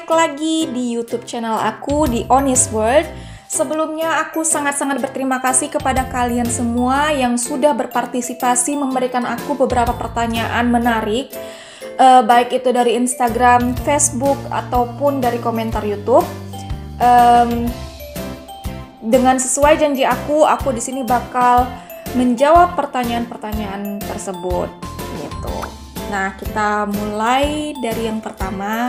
balik lagi di YouTube channel aku di Honest World. Sebelumnya aku sangat-sangat berterima kasih kepada kalian semua yang sudah berpartisipasi memberikan aku beberapa pertanyaan menarik, baik itu dari Instagram, Facebook, ataupun dari komentar YouTube. Dengan sesuai janji aku di sini bakal menjawab pertanyaan-pertanyaan tersebut gitu. Nah, kita mulai dari yang pertama.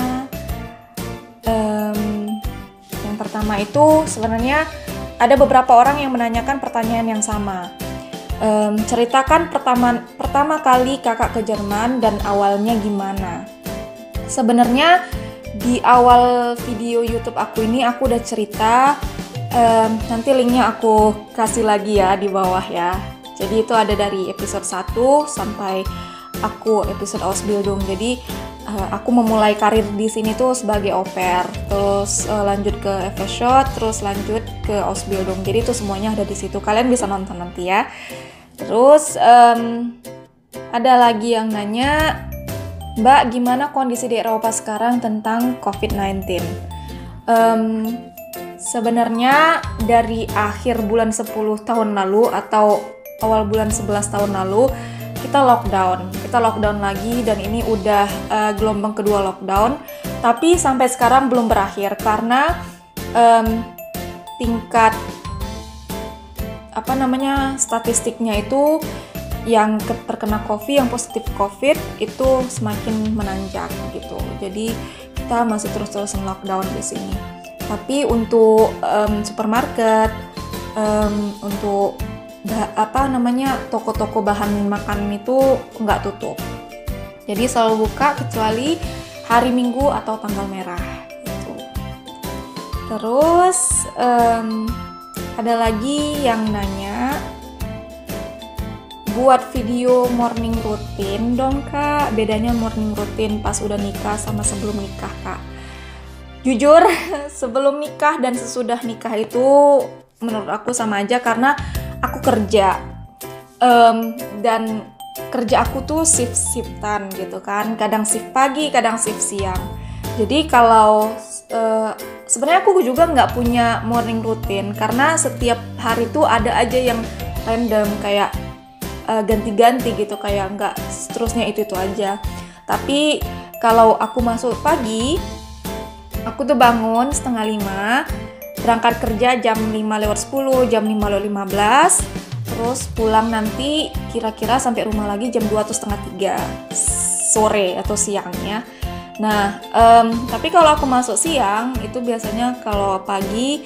Yang pertama itu sebenarnya ada beberapa orang yang menanyakan pertanyaan yang sama. Ceritakan pertama kali kakak ke Jerman dan awalnya gimana. Sebenarnya di awal video YouTube aku ini aku udah cerita. Nanti linknya aku kasih lagi ya di bawah ya. Jadi itu ada dari episode 1 sampai aku episode Ausbildung. Jadi aku memulai karir di sini tuh sebagai au pair, terus lanjut ke FShot, terus lanjut ke Ausbildung. Jadi itu semuanya ada di situ. Kalian bisa nonton nanti ya. Terus ada lagi yang nanya, Mbak, gimana kondisi di Eropa sekarang tentang COVID-19? Sebenarnya dari akhir bulan 10 tahun lalu atau awal bulan 11 tahun lalu kita lockdown lagi, dan ini udah gelombang kedua lockdown, tapi sampai sekarang belum berakhir karena tingkat statistiknya itu yang terkena COVID, yang positif COVID itu semakin menanjak gitu. Jadi kita masih terus-terusan lockdown di sini. Tapi untuk supermarket, untuk toko-toko bahan makanan itu nggak tutup. Jadi selalu buka kecuali hari Minggu atau tanggal merah. Gitu. Terus ada lagi yang nanya, buat video morning routine dong kak. Bedanya morning routine pas udah nikah sama sebelum nikah kak. Jujur, sebelum nikah dan sesudah nikah itu menurut aku sama aja karena aku kerja dan kerja aku tuh shift-shiftan gitu kan, kadang shift pagi, kadang shift siang. Jadi kalau sebenarnya aku juga nggak punya morning routine karena setiap hari tuh ada aja yang random kayak ganti-ganti gitu, kayak nggak seterusnya itu aja. Tapi kalau aku masuk pagi, aku tuh bangun 4:30, berangkat kerja jam 5:10, jam 5:15, terus pulang nanti kira-kira sampai rumah lagi jam 2 atau 2:30 sore atau siangnya. Nah, tapi kalau aku masuk siang, itu biasanya kalau pagi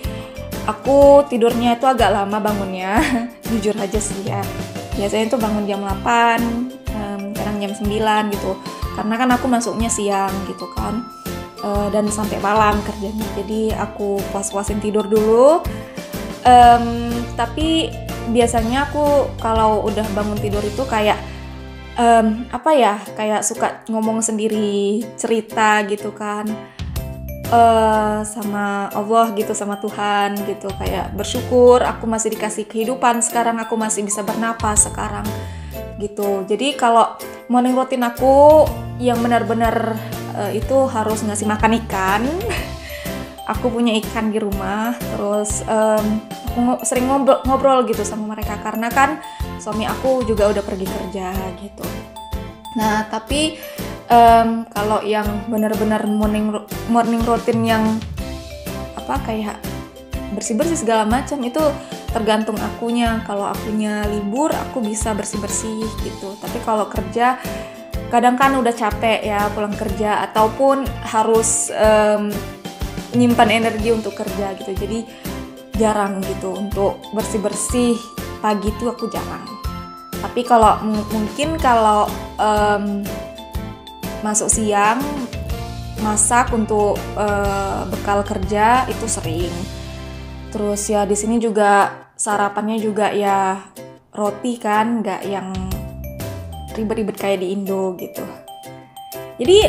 aku tidurnya itu agak lama bangunnya, jujur aja sih ya. Biasanya itu bangun jam 8, kadang jam 9 gitu, karena kan aku masuknya siang gitu kan. Dan sampai malam kerjanya, jadi aku puas-puasin tidur dulu. Tapi biasanya aku kalau udah bangun tidur itu kayak kayak suka ngomong sendiri, cerita gitu kan, sama Allah gitu, sama Tuhan gitu, kayak bersyukur aku masih dikasih kehidupan sekarang, aku masih bisa bernapas sekarang gitu. Jadi kalau morning routine aku yang benar-benar itu harus ngasih makan ikan. Aku punya ikan di rumah, terus aku sering ngobrol gitu sama mereka karena kan suami aku juga udah pergi kerja gitu. Nah, tapi kalau yang benar-benar morning routine yang kayak bersih-bersih segala macam itu tergantung akunya. Kalau akunya libur, aku bisa bersih-bersih gitu. Tapi kalau kerja kadang kan udah capek ya pulang kerja, ataupun harus nyimpan energi untuk kerja gitu. Jadi jarang gitu untuk bersih-bersih pagi itu aku jarang. Tapi kalau mungkin kalau masuk siang masak untuk bekal kerja itu sering. Terus ya di sini juga sarapannya juga ya roti kan, nggak yang ribet-ribet kayak di Indo gitu. Jadi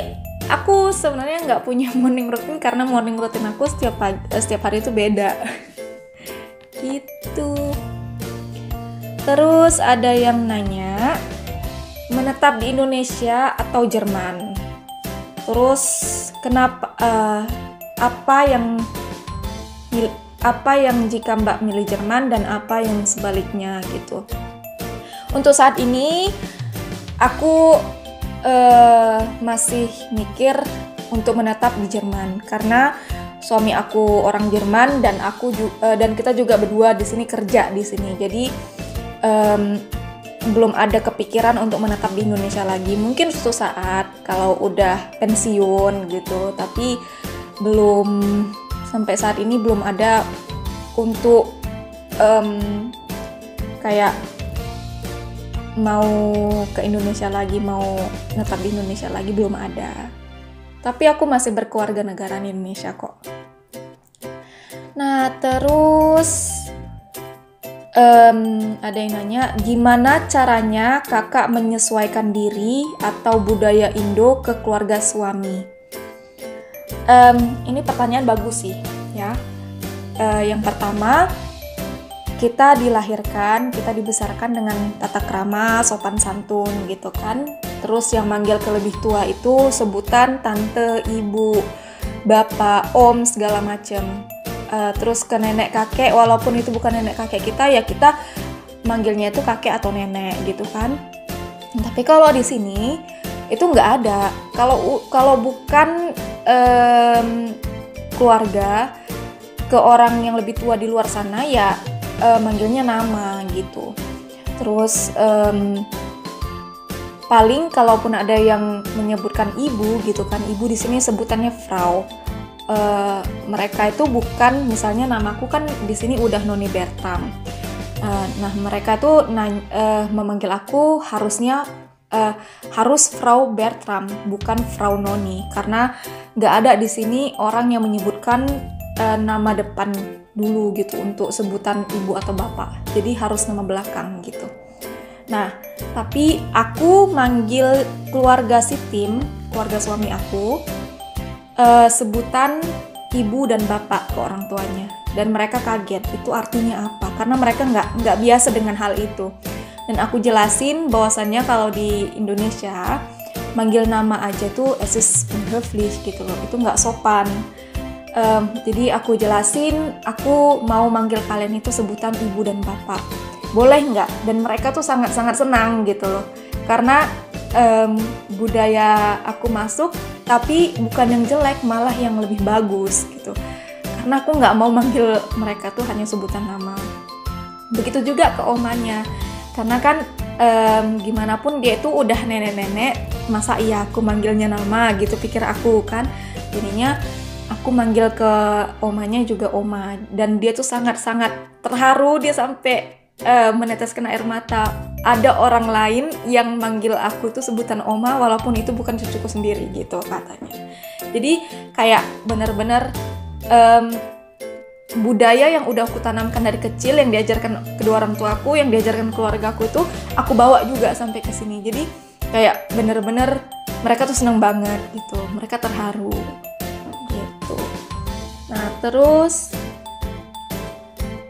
aku sebenarnya nggak punya morning routine karena morning routine aku setiap hari itu beda. Gitu. Terus ada yang nanya, menetap di Indonesia atau Jerman? Terus kenapa apa yang jika Mbak milih Jerman dan apa yang sebaliknya gitu. Untuk saat ini aku masih mikir untuk menetap di Jerman karena suami aku orang Jerman dan dan kita juga berdua di sini kerja di sini. Jadi belum ada kepikiran untuk menetap di Indonesia lagi. Mungkin suatu saat kalau udah pensiun gitu, tapi sampai saat ini belum ada untuk kayak mau ke Indonesia lagi, mau menetap di Indonesia lagi, belum ada. Tapi aku masih berkeluarga negara di Indonesia kok. Nah, terus ada yang nanya, gimana caranya kakak menyesuaikan diri atau budaya Indo ke keluarga suami? Ini pertanyaan bagus sih, ya. Yang pertama, kita dibesarkan dengan tata krama, sopan santun gitu kan. Terus yang manggil ke lebih tua itu sebutan tante, ibu, bapak, om, segala macem. Terus ke nenek kakek, walaupun itu bukan nenek kakek kita, ya kita manggilnya itu kakek atau nenek gitu kan. Tapi kalau di sini itu nggak ada. Kalau bukan keluarga ke orang yang lebih tua di luar sana, ya manggilnya nama gitu. Terus paling kalaupun ada yang menyebutkan ibu gitu kan, ibu di sini sebutannya Frau. Mereka itu bukan, misalnya namaku kan di sini udah Noni Bertram. Nah mereka tuh memanggil aku harus Frau Bertram, bukan Frau Noni, karena nggak ada di sini orang yang menyebutkan nama depan dulu gitu untuk sebutan ibu atau bapak. Jadi harus nama belakang gitu. Nah tapi aku manggil keluarga keluarga suami aku, sebutan ibu dan bapak ke orang tuanya, dan mereka kaget itu artinya apa, karena mereka nggak biasa dengan hal itu. Dan aku jelasin bahwasannya kalau di Indonesia manggil nama aja tuh es ist unhöflich gitu loh, itu nggak sopan. Jadi aku jelasin, aku mau manggil kalian itu sebutan ibu dan bapak, boleh nggak? Dan mereka tuh sangat-sangat senang gitu loh, karena budaya aku masuk, tapi bukan yang jelek, malah yang lebih bagus gitu. Karena aku nggak mau manggil mereka tuh hanya sebutan nama. Begitu juga ke omanya, karena kan gimana pun dia itu udah nenek-nenek, masa iya aku manggilnya nama gitu, pikir aku kan. Jadinya aku manggil ke omanya juga oma, dan dia tuh sangat-sangat terharu, dia sampai meneteskan air mata. Ada orang lain yang manggil aku tuh sebutan oma walaupun itu bukan cucuku sendiri gitu katanya. Jadi kayak benar-benar budaya yang udah aku tanamkan dari kecil, yang diajarkan kedua orang tuaku, yang diajarkan keluargaku itu aku bawa juga sampai ke sini. Jadi kayak benar-benar mereka tuh senang banget gitu, mereka terharu gitu. Nah terus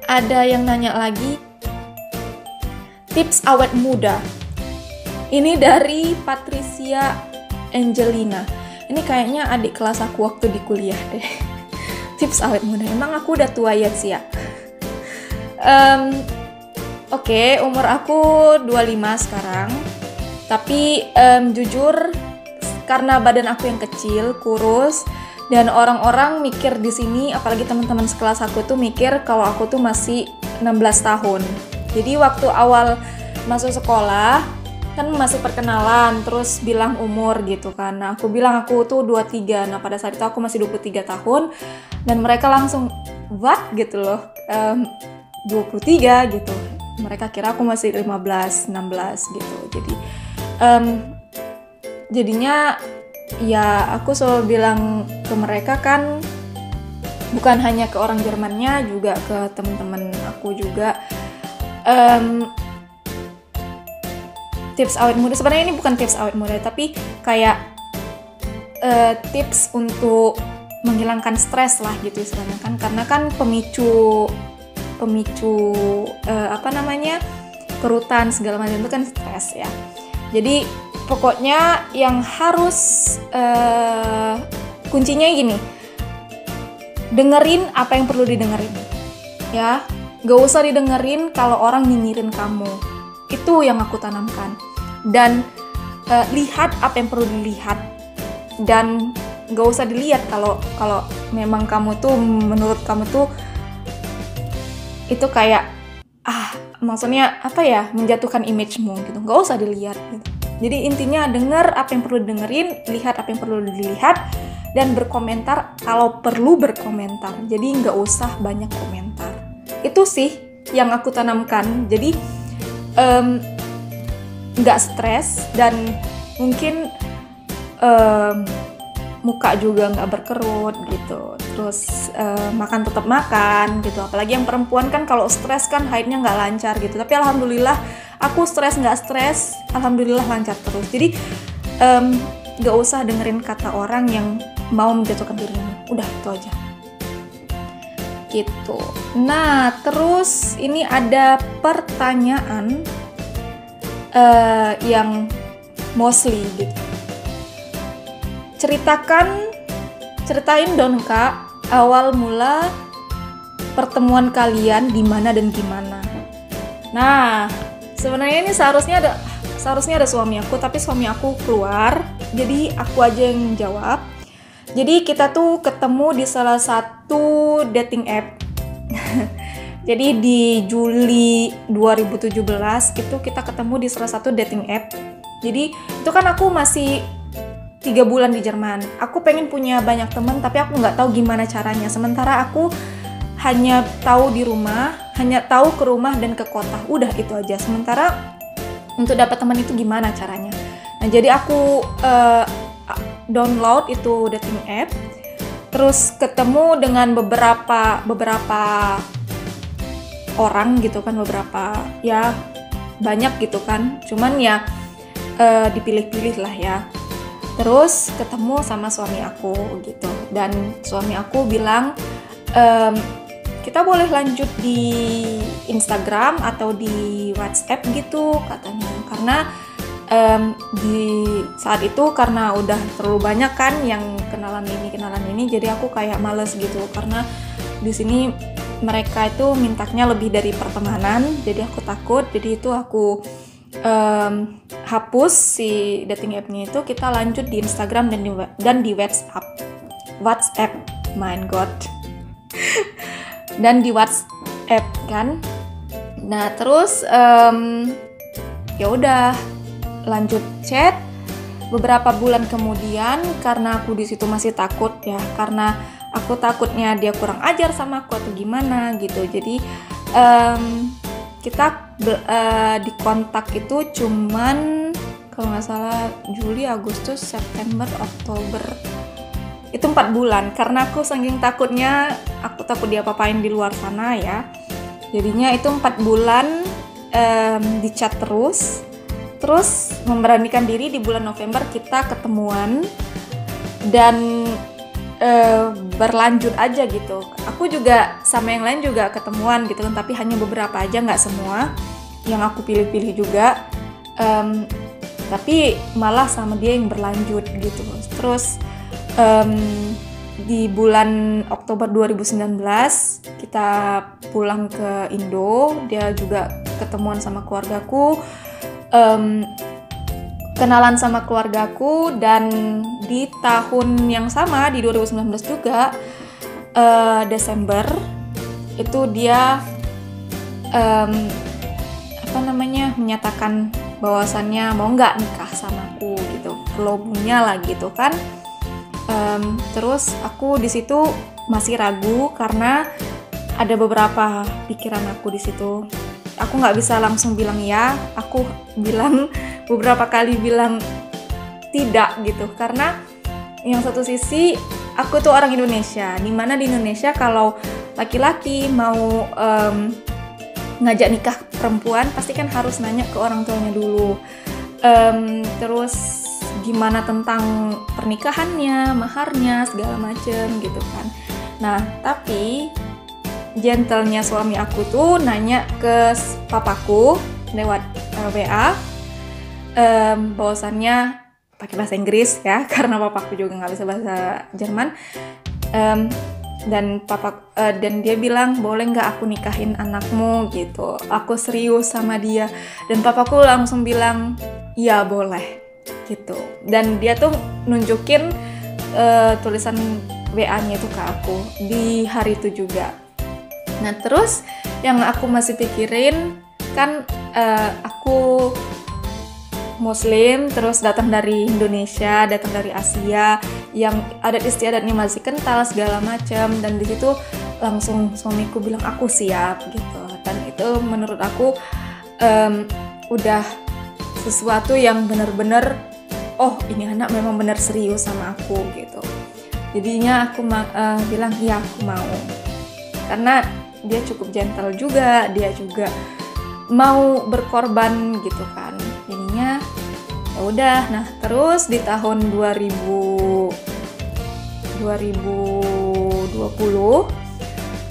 ada yang nanya lagi, tips awet muda. Ini dari Patricia Angelina. Ini kayaknya adik kelas aku waktu di kuliah deh. Tips awet muda. Emang aku udah tua ya sih ya? Oke, umur aku 25 sekarang. Tapi jujur karena badan aku yang kecil, kurus, dan orang-orang mikir di sini, apalagi teman-teman sekelas aku tuh mikir kalau aku tuh masih 16 tahun. Jadi waktu awal masuk sekolah kan masih perkenalan, terus bilang umur gitu kan. Nah aku bilang aku tuh 23, nah pada saat itu aku masih 23 tahun, dan mereka langsung what gitu loh, 23 gitu. Mereka kira aku masih 15, 16 gitu. Jadi jadinya ya aku selalu bilang ke mereka kan, bukan hanya ke orang Jermannya, juga ke teman-teman aku juga. Tips awet muda, sebenarnya ini bukan tips awet muda, tapi kayak tips untuk menghilangkan stres lah gitu istilahnya kan, karena kan pemicu kerutan segala macam itu kan stres ya. Jadi pokoknya yang harus kuncinya gini, dengerin apa yang perlu didengerin, ya. Gak usah didengerin kalau orang nyinyirin kamu. Itu yang aku tanamkan. Dan lihat apa yang perlu dilihat. Dan gak usah dilihat kalau memang kamu tuh, menurut kamu tuh itu kayak maksudnya apa ya, menjatuhkan image-mu gitu. Gak usah dilihat gitu. Jadi intinya denger apa yang perlu dengerin, lihat apa yang perlu dilihat, dan berkomentar kalau perlu berkomentar. Jadi nggak usah banyak komentar. Itu sih yang aku tanamkan. Jadi nggak stres, dan mungkin muka juga nggak berkerut gitu. Terus makan tetap makan gitu. Apalagi yang perempuan kan kalau stres kan haidnya nggak lancar gitu. Tapi alhamdulillah aku stres nggak stres, alhamdulillah lancar terus. Jadi nggak usah dengerin kata orang yang mau menjatuhkan dirimu. Udah itu aja. Gitu. Nah, terus ini ada pertanyaan yang mostly gitu. Ceritain dong Kak, awal mula pertemuan kalian di mana dan gimana. Nah, sebenarnya ini seharusnya ada suami aku, tapi suami aku keluar, jadi aku aja yang jawab. Jadi kita tuh ketemu di salah satu dating app. Jadi di Juli 2017 itu kita ketemu di salah satu dating app. Jadi itu kan aku masih 3 bulan di Jerman. Aku pengen punya banyak teman, tapi aku nggak tahu gimana caranya. Sementara aku hanya tahu di rumah, hanya tahu ke rumah dan ke kota. Udah itu aja. Sementara untuk dapat teman itu gimana caranya? Nah, jadi aku download itu dating app, terus ketemu dengan beberapa orang gitu kan, beberapa ya banyak gitu kan. Cuman ya dipilih-pilih lah ya. Terus ketemu sama suami aku gitu, dan suami aku bilang kita boleh lanjut di Instagram atau di WhatsApp gitu katanya, karena di saat itu karena udah terlalu banyak kan yang kenalan ini, jadi aku kayak males gitu, karena di sini mereka itu mintanya lebih dari pertemanan, jadi aku takut, jadi itu aku hapus si dating app-nya itu, kita lanjut di Instagram dan di WhatsApp, my god. Dan di WhatsApp kan. Nah, terus ya udah lanjut chat. Beberapa bulan kemudian, karena aku di situ masih takut ya, karena aku takutnya dia kurang ajar sama aku atau gimana gitu. Jadi kita di kontak itu cuman kalau nggak salah Juli, Agustus, September, Oktober, itu 4 bulan, karena aku saking takutnya, aku takut dia apa-apain di luar sana ya, jadinya itu 4 bulan di chat terus memberanikan diri di bulan November kita ketemuan dan berlanjut aja gitu. Aku juga sama yang lain juga ketemuan gitu kan, tapi hanya beberapa aja, nggak semua yang aku pilih-pilih juga. Tapi malah sama dia yang berlanjut gitu. Terus di bulan Oktober 2019 kita pulang ke Indo, dia juga ketemuan sama keluargaku, kenalan sama keluargaku, dan di tahun yang sama di 2019 juga Desember itu dia menyatakan bahwasannya mau nggak nikah sama aku gitu, kelobungnya lah gitu kan. Terus aku di situ masih ragu karena ada beberapa pikiran aku di situ. Aku nggak bisa langsung bilang ya, aku bilang beberapa kali bilang tidak gitu, karena yang satu sisi aku tuh orang Indonesia, dimana di Indonesia kalau laki-laki mau ngajak nikah perempuan pasti kan harus nanya ke orang tuanya dulu, terus gimana tentang pernikahannya, maharnya, segala macem gitu kan. Nah, tapi gentlenya suami aku tuh nanya ke papaku lewat WA, bahwasannya pakai bahasa Inggris ya, karena papaku juga nggak bisa bahasa Jerman. dan dia bilang boleh nggak aku nikahin anakmu gitu. Aku serius sama dia dan papaku langsung bilang iya boleh gitu. Dan dia tuh nunjukin tulisan WA-nya itu ke aku di hari itu juga. Nah terus yang aku masih pikirin kan aku Muslim, terus datang dari Indonesia, datang dari Asia, yang adat istiadatnya masih kental segala macam, dan di situ langsung suamiku bilang aku siap gitu. Dan itu menurut aku udah sesuatu yang benar-benar oh ini anak memang benar serius sama aku gitu. Jadinya aku bilang iya aku mau, karena dia cukup gentle juga, dia juga mau berkorban gitu kan. Jadinya ya udah. Nah terus di tahun 2020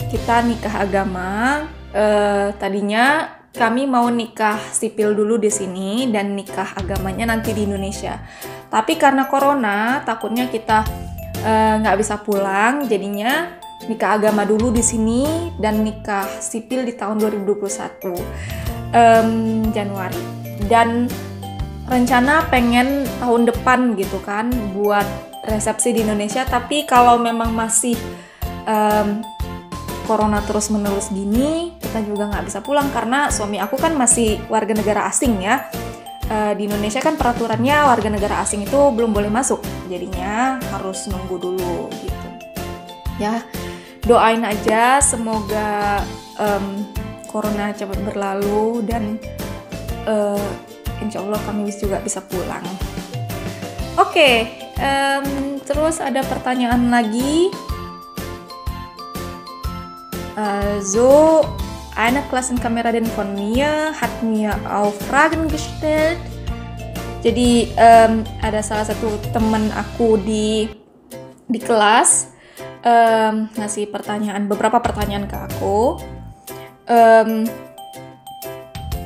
kita nikah agama. Tadinya kami mau nikah sipil dulu di sini dan nikah agamanya nanti di Indonesia. Tapi karena corona takutnya kita nggak bisa pulang, jadinya nikah agama dulu di sini dan nikah sipil di tahun 2021 Januari. Dan rencana pengen tahun depan gitu kan buat resepsi di Indonesia. Tapi kalau memang masih corona terus menerus gini, kita juga nggak bisa pulang karena suami aku kan masih warga negara asing ya. Di Indonesia kan peraturannya warga negara asing itu belum boleh masuk, jadinya harus nunggu dulu gitu ya. Doain aja semoga corona cepat berlalu dan insya Allah kami juga bisa pulang. Oke, terus ada pertanyaan lagi. So, eine Klassenkameradin von mir hat mir auch Fragen gestellt. Jadi ada salah satu teman aku di kelas ngasih beberapa pertanyaan ke aku.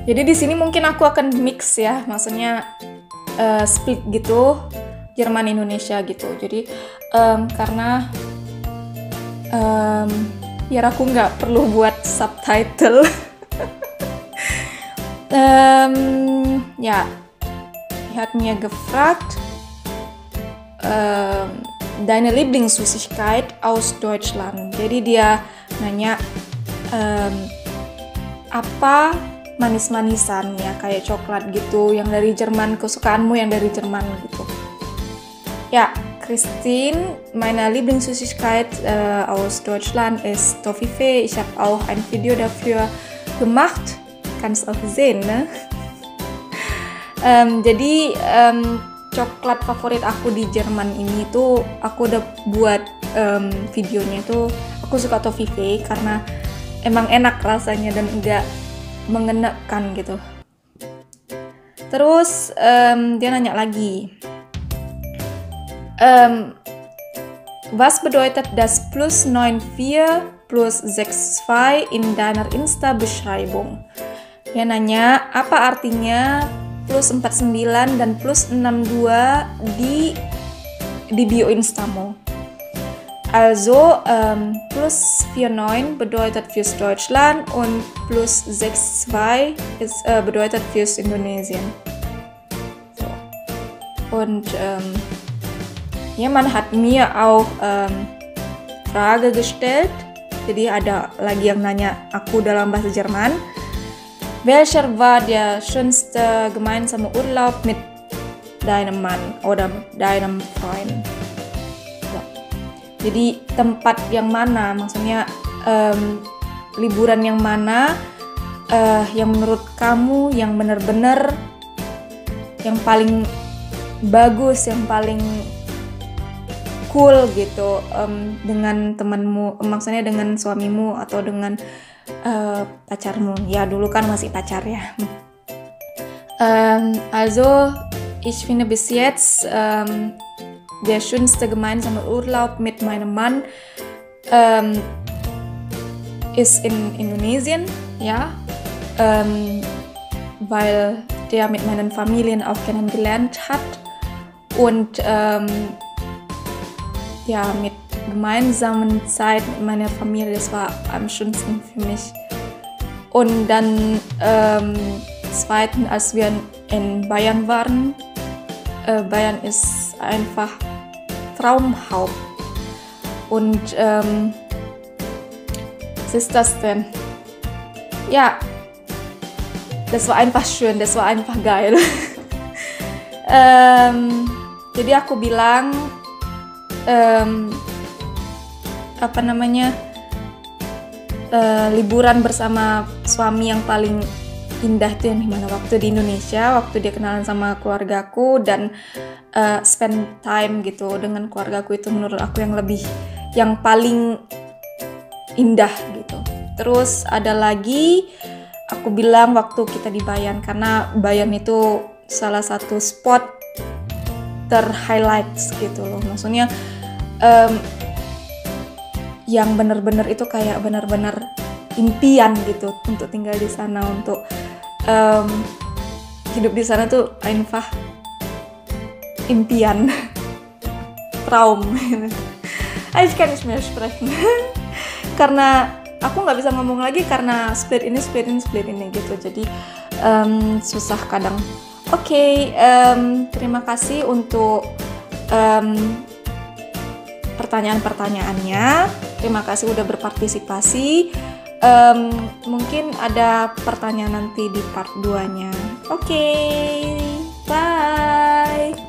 Jadi di sini mungkin aku akan mix ya, maksudnya split gitu, Jerman Indonesia gitu. Jadi karena biar aku nggak perlu buat subtitle. Ja, hat mir gefragt, deine Lieblingssüßigkeit aus Deutschland. Jadi dia nanya apa manis-manisan ya, kayak coklat gitu yang dari Jerman, kesukaanmu yang dari Jerman gitu. Ya, Christine, meine Lieblingssüßigkeit aus Deutschland ist Toffifee. Ich habe auch ein Video dafür gemacht. Kannst auch sehen, ne? Jadi coklat favorit aku di Jerman ini tuh aku udah buat videonya tuh. Aku suka Toffifee karena emang enak rasanya dan enggak mengenakkan gitu. Terus dia nanya lagi. Was bedeutet das plus 94 plus 62 in deiner Insta-Beschreibung? Dia nanya, apa artinya plus 49 dan plus 62 di bio Instamu? Also, plus 49 bedeutet fürs Deutschland und plus 62 bedeutet fürs Indonesien. So. Und ja, man hat mir auch Frage gestellt. Jadi ada lagi yang nanya aku dalam bahasa Jerman. Welcher war der schönste gemeinsame Urlaub mit deinem Mann oder deinem Freund? So. Jadi tempat yang mana, maksudnya liburan yang mana yang menurut kamu yang benar-benar yang paling bagus, yang paling cool gitu dengan temanmu, maksudnya dengan suamimu atau dengan pacarmu. Ya dulu kan masih pacar ya. Also ich finde bis jetzt der schönste gemeinsame Urlaub mit meinem Mann ist in Indonesien, ja, weil der mit meinen Familien auch kennengelernt hat und ja, mit gemeinsamen Zeit mit meiner Familie, das war am schönsten für mich. Und dann zweitens, als wir in Bayern waren, Bayern ist einfach traumhaft. Und was ist das denn? Ja, das war einfach schön, das war einfach geil. Jadi aku bilang liburan bersama suami yang paling indah itu yang dimana waktu di Indonesia, waktu dia kenalan sama keluargaku dan spend time gitu dengan keluargaku, itu menurut aku yang paling indah gitu. Terus ada lagi aku bilang waktu kita di Bayan, karena Bayan itu salah satu spot ter-highlights gitu loh, maksudnya yang bener-bener itu kayak bener-bener impian gitu untuk tinggal di sana, untuk hidup di sana tuh einfach impian, Traum. Ich kann nicht mehr sprechen. Karena aku nggak bisa ngomong lagi karena split ini gitu, jadi susah kadang. Oke, terima kasih untuk pertanyaan-pertanyaannya. Terima kasih udah berpartisipasi. Mungkin ada pertanyaan nanti di part 2-nya. Oke, bye.